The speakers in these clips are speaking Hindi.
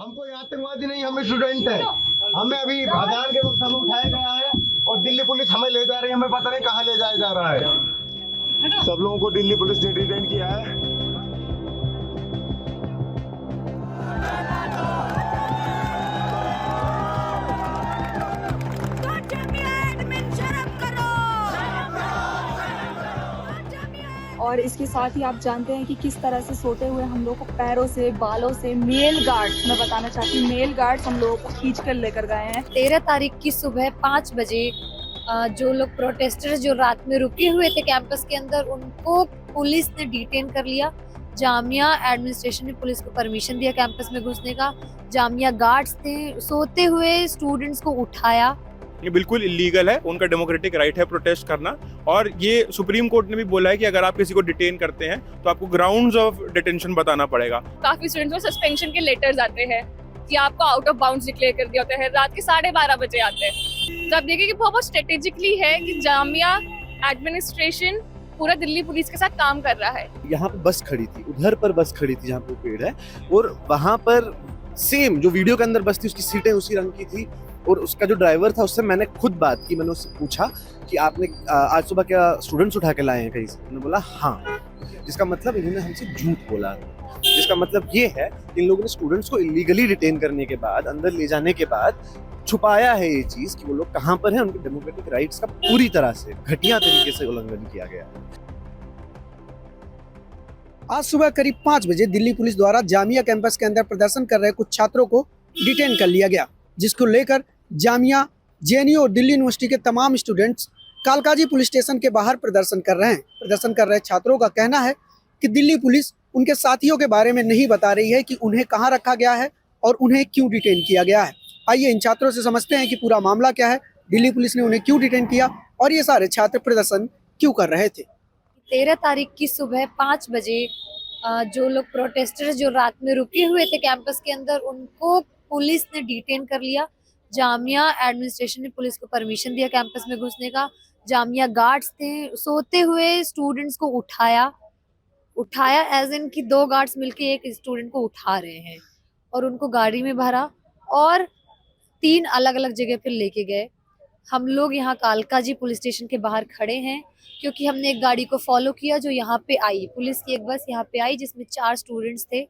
हमको ये आतंकवादी नहीं, हमें स्टूडेंट है। हमें अभी आधार के वक्त हमें उठाया गया है और दिल्ली पुलिस हमें ले जा रही है, हमें पता नहीं कहाँ ले जाया जा रहा है। सब लोगों को दिल्ली पुलिस ने डिटेन किया है। और इसके साथ ही आप जानते हैं कि किस तरह से सोते हुए हम लोग को पैरों से, बालों से मेल गार्ड्स, मैं बताना चाहती हूँ, मेल गार्ड्स हम लोगों को खींच कर लेकर गए हैं। 13 तारीख की सुबह 5 बजे जो लोग प्रोटेस्टर्स जो रात में रुके हुए थे कैंपस के अंदर, उनको पुलिस ने डिटेन कर लिया। जामिया एडमिनिस्ट्रेशन ने पुलिस को परमिशन दिया कैंपस में घुसने का। जामिया गार्ड्स थे, सोते हुए स्टूडेंट्स को उठाया। ये बिल्कुल इलीगल है, उनका डेमोक्रेटिक राइट है प्रोटेस्ट करना। और ये सुप्रीम कोर्ट ने भी बोला है कि अगर आप किसी को डिटेन करते हैं तो आपको ग्राउंड्स ऑफ डिटेंशन बताना पड़ेगा। काफी स्टूडेंट्स को सस्पेंशन के लेटर्स आते हैं कि आपको आउट ऑफ बाउंड्स डिक्लेयर कर दिया होता है। रात के 12:30 बजे आते हैं। तो आप देखिए कि बहुत स्ट्रेटेजिकली है कि जामिया एडमिनिस्ट्रेशन पूरा दिल्ली पुलिस के साथ काम कर रहा है। यहाँ पे बस खड़ी थी, उधर पर बस खड़ी थी जहाँ पे पेड़ है, और वहां पर सेम जो वीडियो के अंदर बस थी, उसकी सीटें उसी रंग की थी। और उसका जो ड्राइवर था, उससे मैंने खुद बात की। मैंने उससे पूछा कि आपने आज सुबह क्या स्टूडेंट्स उठा के लाए हैं कहीं से? उन्होंने बोला हाँ। जिसका मतलब इन्होंने हमसे झूठ बोला। जिसका मतलब ये है कि इन लोगों ने स्टूडेंट्स को इलीगली डिटेन करने के बाद, अंदर ले जाने के बाद छुपाया है ये चीज कि वो लोग कहाँ पर हैं। उनके डेमोक्रेटिक राइट्स का पूरी तरह से घटिया तरीके से उल्लंघन किया गया है। आज सुबह करीब 5 बजे दिल्ली पुलिस द्वारा जामिया कैंपस के अंदर प्रदर्शन कर रहे कुछ छात्रों को डिटेन कर लिया गया, जिसको लेकर जामिया, जेएनयू और दिल्ली यूनिवर्सिटी के तमाम स्टूडेंट्स कालकाजी पुलिस स्टेशन के बाहर प्रदर्शन कर रहे हैं। प्रदर्शन कर रहे छात्रों का कहना है कि दिल्ली पुलिस उनके साथियों के बारे में नहीं बता रही है कि उन्हें कहाँ रखा गया है और उन्हें क्यों डिटेन किया गया है। आइए इन छात्रों से समझते हैं कि पूरा मामला क्या है, दिल्ली पुलिस ने उन्हें क्यों डिटेन किया और ये सारे छात्र प्रदर्शन क्यों कर रहे थे। 13 तारीख की सुबह 5 बजे जो लोग प्रोटेस्टर्स जो रात में रुके हुए थे कैंपस के अंदर, उनको पुलिस ने डिटेन कर लिया। जामिया एडमिनिस्ट्रेशन ने पुलिस को परमिशन दिया कैंपस में घुसने का। जामिया गार्ड्स थे, सोते हुए स्टूडेंट्स को उठाया एज इन कि 2 गार्ड्स मिलके एक स्टूडेंट को उठा रहे हैं और उनको गाड़ी में भरा और 3 अलग अलग जगह पर लेके गए। हम लोग यहाँ कालकाजी पुलिस स्टेशन के बाहर खड़े हैं क्योंकि हमने एक गाड़ी को फॉलो किया जो यहाँ पे आई। पुलिस की एक बस यहाँ पे आई जिसमें 4 स्टूडेंट्स थे।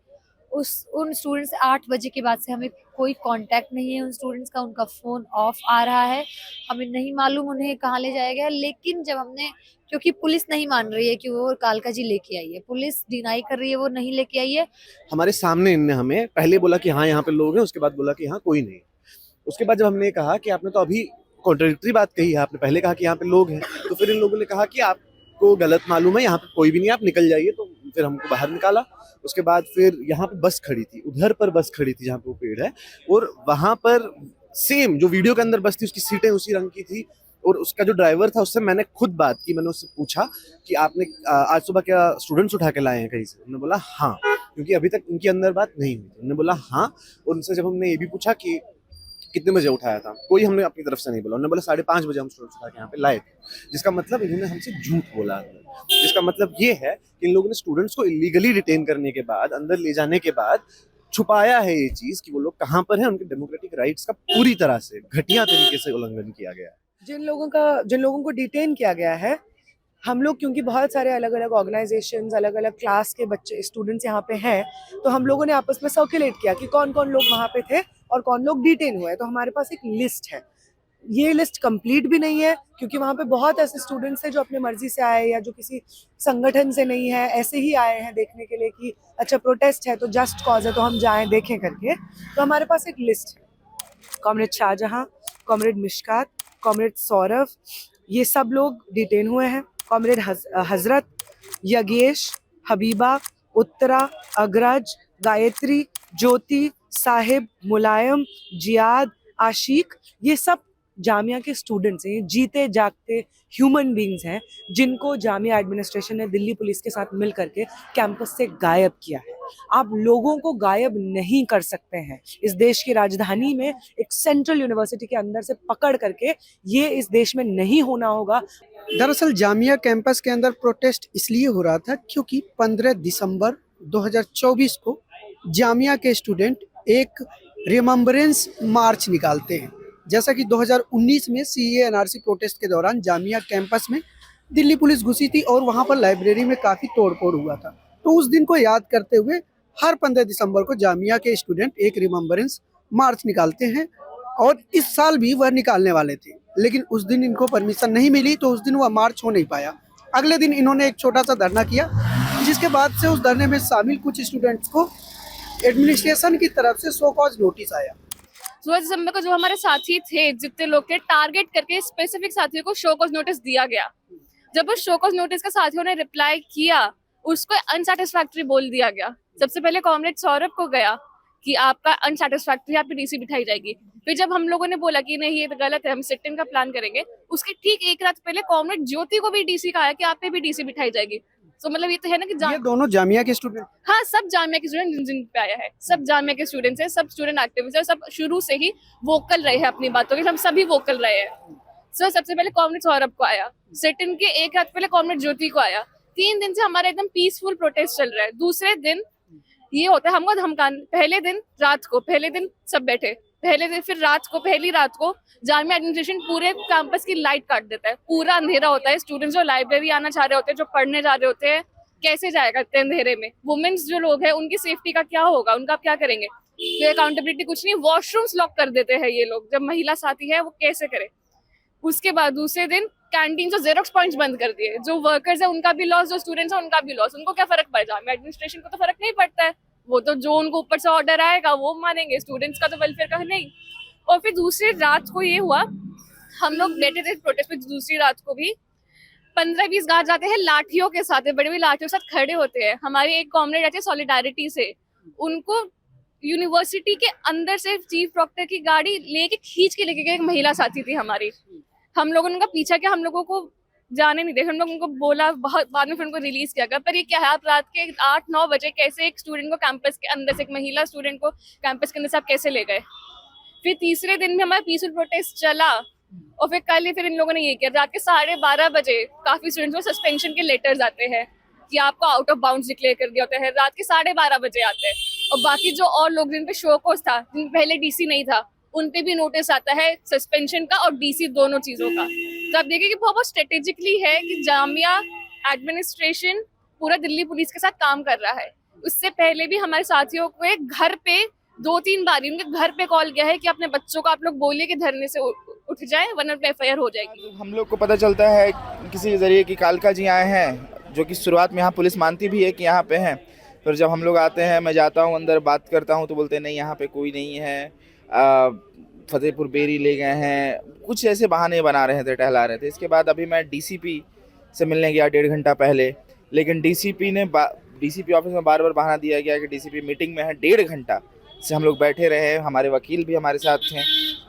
उन स्टूडेंट्स से 8 बजे के बाद से हमें कोई कांटेक्ट नहीं है उन स्टूडेंट्स का। उनका फ़ोन ऑफ आ रहा है, हमें नहीं मालूम उन्हें कहाँ ले जाया गया। लेकिन जब हमने, क्योंकि पुलिस नहीं मान रही है कि वो कालकाजी लेके आई है, पुलिस डिनाई कर रही है वो नहीं लेके आई है। हमारे सामने इनने हमें पहले बोला कि हाँ यहाँ पे लोग हैं, उसके बाद बोला कि हाँ कोई नहीं। उसके बाद जब हमने कहा कि आपने तो अभी कॉन्ट्रडिक्टरी बात कही है, आपने पहले कहा कि यहाँ पे लोग हैं, तो फिर इन लोगों ने कहा कि आपको गलत मालूम है, यहाँ पे कोई भी नहीं, आप निकल जाइए। तो फिर हमको बाहर निकाला। उसके बाद फिर यहाँ पे बस खड़ी थी, उधर पर बस खड़ी थी जहाँ पे वो पेड़ है, और वहां पर सेम जो वीडियो के अंदर बस थी, उसकी सीटें उसी रंग की थी। और उसका जो ड्राइवर था, उससे मैंने खुद बात की। मैंने उससे पूछा कि आपने आज सुबह क्या स्टूडेंट्स उठा के लाए हैं कहीं से? उन्होंने बोला हाँ, क्योंकि अभी तक उनकी अंदर बात नहीं हुई। उन्होंने बोला हाँ। और उनसे जब हमने ये भी पूछा कि कितने बजे उठाया था, कोई हमने अपनी तरफ से नहीं बोला। उन्होंने बोला 5:30 बजे हम स्टूडेंट्स उठा के यहाँ पे लाए थे। जिसका मतलब इन्होंने हमसे झूठ बोला। जिसका मतलब ये है कि इन लोगों ने स्टूडेंट्स को इलीगली डिटेन करने के बाद, अंदर ले जाने के बाद छुपाया है ये चीज कि वो लोग कहाँ पर हैं। उनके डेमोक्रेटिक राइट्स का पूरी तरह से घटिया तरीके से उल्लंघन किया गया है। जिन लोगों को डिटेन किया गया है, हम लोग क्योंकि बहुत सारे अलग अलग ऑर्गेनाइजेशंस, अलग अलग क्लास के बच्चे स्टूडेंट्स यहाँ पे हैं, तो हम लोगों ने आपस में सर्कुलेट किया कि कौन कौन लोग वहाँ पे थे और कौन लोग डिटेन हुए। तो हमारे पास एक लिस्ट है। ये लिस्ट कंप्लीट भी नहीं है क्योंकि वहाँ पे बहुत ऐसे स्टूडेंट्स हैं जो अपने मर्जी से आए या जो किसी संगठन से नहीं है, ऐसे ही आए हैं देखने के लिए कि अच्छा प्रोटेस्ट है तो जस्ट कॉज है तो हम जाएं देखें करके। तो हमारे पास एक लिस्ट है। Comrade Shahjahan, comrade Mishkat, comrade Saurabh, ये सब लोग डिटेन हुए हैं। कॉमरेड हजरत, यज्ञेश, हबीबा, उत्तरा, अग्रज, गायत्री, ज्योति, साहिब, मुलायम, जियाद, आशिक, ये सब जामिया के स्टूडेंट्स हैं। ये जीते जागते ह्यूमन बींग्स हैं जिनको जामिया एडमिनिस्ट्रेशन ने दिल्ली पुलिस के साथ मिल करके कैंपस से गायब किया है। आप लोगों को गायब नहीं कर सकते हैं। इस देश की राजधानी में एक सेंट्रल यूनिवर्सिटी के अंदर से पकड़ करके ये इस देश में नहीं होना होगा। दरअसल जामिया कैंपस के अंदर प्रोटेस्ट इसलिए हो रहा था क्योंकि 15 दिसंबर 2024 को जामिया के स्टूडेंट एक रिमेम्बरेंस मार्च निकालते हैं। जैसा कि 2019 में सीए एनआरसी प्रोटेस्ट के दौरान जामिया कैंपस में दिल्ली पुलिस घुसी थी और वहां पर लाइब्रेरी में काफ़ी तोड़फोड़ हुआ था। तो उस दिन को याद करते हुए हर 15 दिसंबर को जामिया के स्टूडेंट एक रिमेम्बरेंस मार्च निकालते हैं और इस साल भी वह निकालने वाले थे, लेकिन उस दिन इनको परमिशन नहीं मिली, तो उस दिन वह मार्च हो नहीं पाया। अगले दिन इन्होंने एक छोटा सा धरना किया, जिसके बाद से उस धरने में शामिल कुछ स्टूडेंट्स को एडमिनिस्ट्रेशन की तरफ से शो कॉज नोटिस आया। 16 दिसंबर को जो हमारे साथी थे, जितने लोग थे, टारगेट करके स्पेसिफिक साथियों को शो कॉज नोटिस दिया गया। जब उस शो कॉज नोटिस का साथियों ने रिप्लाई किया, उसको अनसैटिस्फैक्टरी बोल दिया गया। सबसे पहले कॉमरेड सौरभ को गया कि आपका अनसैटिस्फैक्टरी, आपकी डीसी बिठाई जाएगी। फिर जब हम लोगों ने बोला कि नहीं ये तो गलत है, हम सिट इन का प्लान करेंगे, उसके ठीक एक रात पहले कॉमरेड ज्योति को भी डीसी कहा कि आप पे भी डीसी बिठाई जाएगी। तो मतलब ये तो है ना कि ये दोनों जामिया के स्टूडेंट? हाँ, सब जामिया के स्टूडेंट जिन पे आया है, सब जामिया के स्टूडेंट्स हैं, सब स्टूडेंट एक्टिविस्ट हैं, सब शुरू से ही वोकल रहे हैं अपनी बातों के, हम सभी वोकल रहे हैं। सो सबसे पहले कॉमरेड सौरभ को आया, सिट इन के एक रात पहले कॉमरेड ज्योति को आया। 3 दिन से हमारा एकदम पीसफुल प्रोटेस्ट चल रहा है। दूसरे दिन ये होता है हमको धमकान, पहले दिन रात को, पहले दिन सब बैठे, पहले दिन, फिर रात को, पहली रात को जामिया एडमिनिस्ट्रेशन पूरे कैंपस की लाइट काट देता है, पूरा अंधेरा होता है। स्टूडेंट्स जो लाइब्रेरी आना चाह रहे होते हैं, जो पढ़ने जा रहे होते हैं, कैसे जाएगा इतने अंधेरे में? वुमेन्स जो लोग हैं उनकी सेफ्टी का क्या होगा, उनका क्या करेंगे? तो अकाउंटेबिलिटी कुछ नहीं, वॉशरूम्स लॉक कर देते हैं ये लोग। जब महिला साथी है वो कैसे करे? उसके बाद दूसरे दिन कैंटीन से जेरोक्स पॉइंट्स बंद कर दिए। जो वर्कर्स है उनका भी लॉस, जो स्टूडेंट्स है उनका भी लॉस। उनको क्या फर्क पड़ जाए? एडमिनिस्ट्रेशन को तो फर्क नहीं पड़ता है, वो तो जो उनको ऊपर से ऑर्डर आएगा वो मानेंगे, स्टूडेंट्स का तो वेलफेयर का नहीं। और फिर दूसरी रात को ये हुआ, हम लोग बैठे थे प्रोटेस्ट में, दूसरी रात को भी 15-20 गार्ड जाते हैं लाठियों के साथ, बड़ी बड़ी लाठियों के साथ खड़े होते हैं। हमारी एक कॉमरेड आती है सॉलिडारिटी से, उनको यूनिवर्सिटी के अंदर से चीफ प्रॉक्टर की गाड़ी लेके खींच के लेके गए। एक महिला साथी थी हमारी, हम लोगों ने उनका पीछा किया, हम लोगों को जाने नहीं दे, हम लोग उनको बोला, बहुत बाद में फिर उनको रिलीज किया गया। पर ये क्या है, आप रात के 8-9 बजे कैसे एक स्टूडेंट को कैंपस के अंदर से, एक महिला स्टूडेंट को कैंपस के अंदर से आप कैसे ले गए? फिर तीसरे दिन भी हमारा पीसफुल प्रोटेस्ट चला और फिर कल ही फिर इन लोगों ने ये किया। रात के 12:30 बजे काफी स्टूडेंट्स को सस्पेंशन के लेटर्स आते हैं कि आपको आउट ऑफ बाउंड्स डिक्लेयर कर दिया होता है। रात के 12:30 बजे आते हैं। और बाकी जो और लोग जिन पे शो कॉज था, जिन पहले डीसी नहीं था, उन पे भी नोटिस आता है सस्पेंशन का और डीसी दोनों चीजों का। तो आप देखिए कि बहुत स्ट्रेटेजिकली है कि जामिया एडमिनिस्ट्रेशन पूरा दिल्ली पुलिस के साथ काम कर रहा है। उससे पहले भी हमारे साथियों को एक घर पे 2-3 बार उनके घर पे कॉल किया है कि अपने बच्चों को आप लोग बोलिए कि धरने से उठ जाए, वरना FIR हो जाएगी। हम लोग को पता चलता है किसी जरिए कि कालका जी आए हैं, जो कि शुरुआत में यहाँ पुलिस मानती भी है कि यहाँ पे हैं। फिर जब हम लोग आते हैं, मैं जाता हूँ अंदर, बात करता हूँ, तो बोलते हैं नहीं यहाँ पे कोई नहीं है, फतेहपुर बेरी ले गए हैं, कुछ ऐसे बहाने बना रहे थे, टहला रहे थे। इसके बाद अभी मैं DCP से मिलने गया 1.5 घंटा पहले, लेकिन DCP ऑफिस में बार बार बहाना दिया गया कि DCP मीटिंग में है। 1.5 घंटा से हम लोग बैठे रहे, हमारे वकील भी हमारे साथ थे,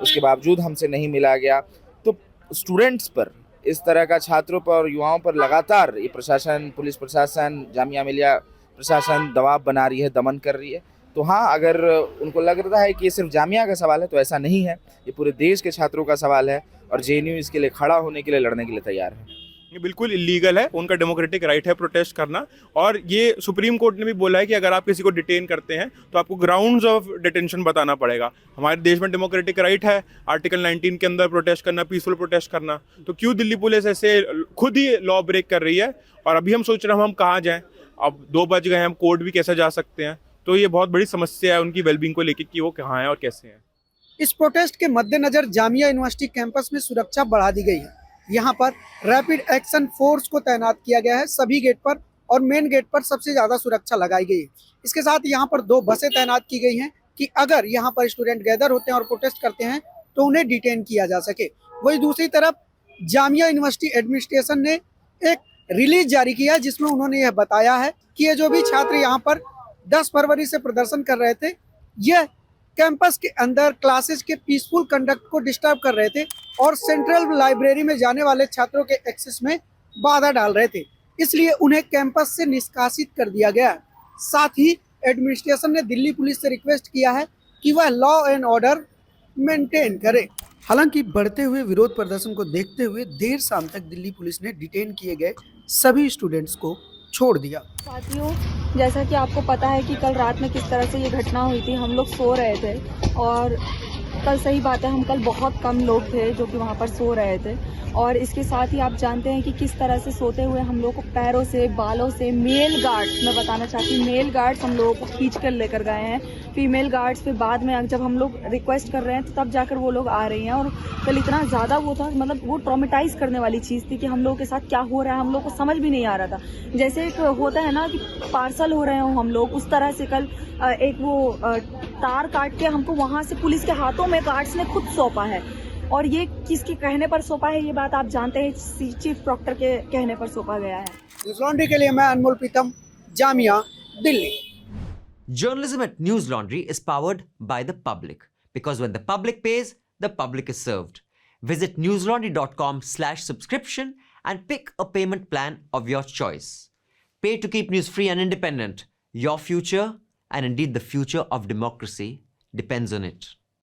उसके बावजूद हमसे नहीं मिला गया। तो स्टूडेंट्स पर इस तरह का, छात्रों पर और युवाओं पर लगातार ये प्रशासन, पुलिस प्रशासन, जामिया मिलिया प्रशासन दबाव बना रही है, दमन कर रही है। तो हाँ, अगर उनको लग रहा है कि ये सिर्फ जामिया का सवाल है, तो ऐसा नहीं है, ये पूरे देश के छात्रों का सवाल है और JNU इसके लिए खड़ा होने के लिए, लड़ने के लिए तैयार है। ये बिल्कुल इलीगल है, उनका डेमोक्रेटिक राइट है प्रोटेस्ट करना। और ये सुप्रीम कोर्ट ने भी बोला है कि अगर आप किसी को डिटेन करते हैं तो आपको ग्राउंड्स ऑफ डिटेंशन बताना पड़ेगा। हमारे देश में डेमोक्रेटिक राइट है आर्टिकल 19 के अंदर प्रोटेस्ट करना, पीसफुल प्रोटेस्ट करना। तो क्यों दिल्ली पुलिस ऐसे खुद ही लॉ ब्रेक कर रही है? और अभी हम सोच रहे हैं हम कहाँ जाएँ, अब 2 बज गए, हम कोर्ट भी कैसे जा सकते हैं? तो ये बहुत बड़ी समस्या है उनकी वेलबींग को लेकर कि वो कहाँ हैं और कैसे हैं। इस प्रोटेस्ट के मद्देनजर जामिया यूनिवर्सिटी कैंपस में सुरक्षा बढ़ा दी गई है। यहाँ पर रैपिड एक्शन फोर्स को तैनात किया गया है सभी गेट पर, और मेन गेट पर सबसे ज़्यादा सुरक्षा लगाई गई है। इसके साथ यहाँ पर 2 बसें तैनात की गई हैं कि अगर यहाँ पर स्टूडेंट गैदर होते हैं और प्रोटेस्ट करते हैं तो उन्हें डिटेन किया जा सके। वही दूसरी तरफ जामिया यूनिवर्सिटी एडमिनिस्ट्रेशन ने एक रिलीज जारी किया, जिसमें उन्होंने यह बताया है कि ये जो भी छात्र यहाँ पर 10 फरवरी से प्रदर्शन कर रहे थे, यह कैंपस के अंदर क्लासेस के पीसफुल कंडक्ट को डिस्टर्ब कर रहे थे और सेंट्रल लाइब्रेरी में जाने वाले छात्रों के एक्सेस में बाधा डाल रहे थे, इसलिए उन्हें कैंपस से निष्कासित कर दिया गया। साथ ही एडमिनिस्ट्रेशन ने दिल्ली पुलिस से रिक्वेस्ट किया है कि वह लॉ एंड ऑर्डर मेंटेन करे। हालांकि बढ़ते हुए विरोध प्रदर्शन को देखते हुए देर शाम तक दिल्ली पुलिस ने डिटेन किए गए सभी स्टूडेंट्स को छोड़ दिया। साथियों, जैसा कि आपको पता है कि कल रात में किस तरह से ये घटना हुई थी, हम लोग सो रहे थे और कल सही बात है हम कल बहुत कम लोग थे जो कि वहाँ पर सो रहे थे और इसके साथ ही आप जानते हैं कि किस तरह से सोते हुए हम लोग को पैरों से बालों से मेल गार्ड्स, मैं बताना चाहती हूँ मेल गार्ड्स हम लोगों को खींच कर लेकर गए हैं। फीमेल गार्ड्स पे बाद में जब हम लोग रिक्वेस्ट कर रहे हैं तो तब जाकर वो लोग आ रही हैं और कल इतना ज़्यादा वो था, मतलब वो ट्रॉमेटाइज़ करने वाली चीज़ थी कि हम लोगों के साथ क्या हो रहा है हम लोग को समझ भी नहीं आ रहा था। जैसे एक होता है ना कि पार्सल हो रहे हो हम लोग, उस तरह से कल एक वो तार काट के हमको वहाँ से पुलिस के हाथों में गार्ड्स ने खुद सौंपा है और ये किसके कहने पर सौंपा है ये बात आप जानते हैं, चीफ प्रॉक्टर के कहने पर सौंपा गया है। न्यूज़ लॉन्ड्री के लिए मैं अनमोल प्रीतम, Jamia Delhi. Journalism at News Laundry is powered by the public because when the public pays, the public is served. Visit newslaundry.com/subscription and pick a payment plan of your choice. Pay to keep news free and independent. Your future, and indeed the future of democracy, depends on it.